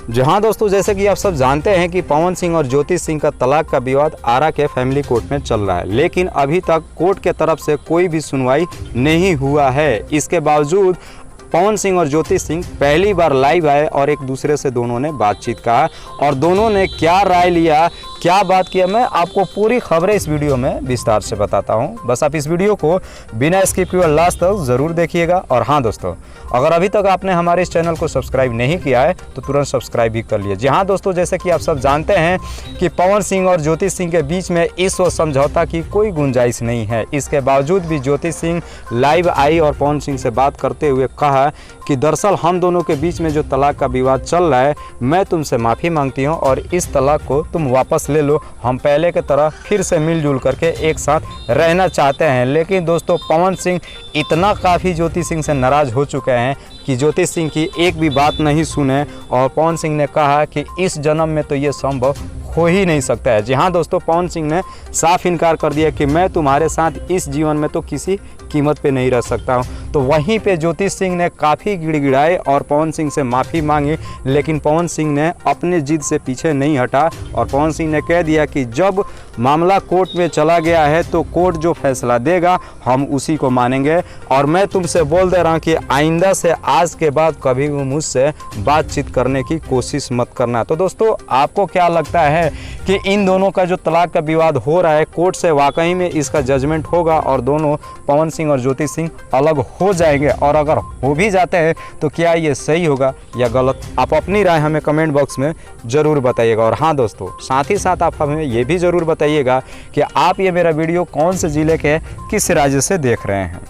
जी हाँ दोस्तों, जैसे कि आप सब जानते हैं कि पवन सिंह और ज्योति सिंह का तलाक का विवाद आरा के फैमिली कोर्ट में चल रहा है, लेकिन अभी तक कोर्ट के तरफ से कोई भी सुनवाई नहीं हुआ है। इसके बावजूद पवन सिंह और ज्योति सिंह पहली बार लाइव आए और एक दूसरे से दोनों ने बातचीत कहा और दोनों ने क्या राय लिया, क्या बात किया, मैं आपको पूरी खबरें इस वीडियो में विस्तार से बताता हूं। बस आप इस वीडियो को बिना स्किप किए लास्ट तक ज़रूर देखिएगा। और हाँ दोस्तों, अगर अभी तक आपने हमारे इस चैनल को सब्सक्राइब नहीं किया है तो तुरंत सब्सक्राइब भी कर लिए। जी हाँ दोस्तों, जैसे कि आप सब जानते हैं कि पवन सिंह और ज्योति सिंह के बीच में इस वक्त समझौता की कोई गुंजाइश नहीं है। इसके बावजूद भी ज्योति सिंह लाइव आई और पवन सिंह से बात करते हुए कहा कि दरअसल हम दोनों के बीच में जो तलाक का विवाद चल रहा है, मैं तुमसे माफ़ी मांगती हूं और इस तलाक को तुम वापस ले लो। हम पहले की तरह फिर से मिलजुल करके एक साथ रहना चाहते हैं। लेकिन दोस्तों, पवन सिंह इतना काफ़ी ज्योति सिंह से नाराज़ हो चुके हैं कि ज्योति सिंह की एक भी बात नहीं सुने और पवन सिंह ने कहा कि इस जन्म में तो ये संभव हो ही नहीं सकता है। जी हाँ दोस्तों, पवन सिंह ने साफ इनकार कर दिया कि मैं तुम्हारे साथ इस जीवन में तो किसी कीमत पे नहीं रह सकता हूँ। तो वहीं पे ज्योति सिंह ने काफ़ी गिड़गिड़ाए और पवन सिंह से माफ़ी मांगी, लेकिन पवन सिंह ने अपने जिद से पीछे नहीं हटा और पवन सिंह ने कह दिया कि जब मामला कोर्ट में चला गया है तो कोर्ट जो फैसला देगा हम उसी को मानेंगे। और मैं तुमसे बोल दे रहा हूँ कि आइंदा से आज के बाद कभी भी मुझसे बातचीत करने की कोशिश मत करना। तो दोस्तों, आपको क्या लगता है कि इन दोनों का जो तलाक का विवाद हो रहा है, कोर्ट से वाकई में इसका जजमेंट होगा और दोनों पवन सिंह और ज्योति सिंह अलग हो जाएंगे? और अगर हो भी जाते हैं तो क्या ये सही होगा या गलत? आप अपनी राय हमें कमेंट बॉक्स में ज़रूर बताइएगा। और हाँ दोस्तों, साथ ही साथ आप हमें ये भी ज़रूर बताइएगा कि आप ये मेरा वीडियो कौन से ज़िले के किस राज्य से देख रहे हैं।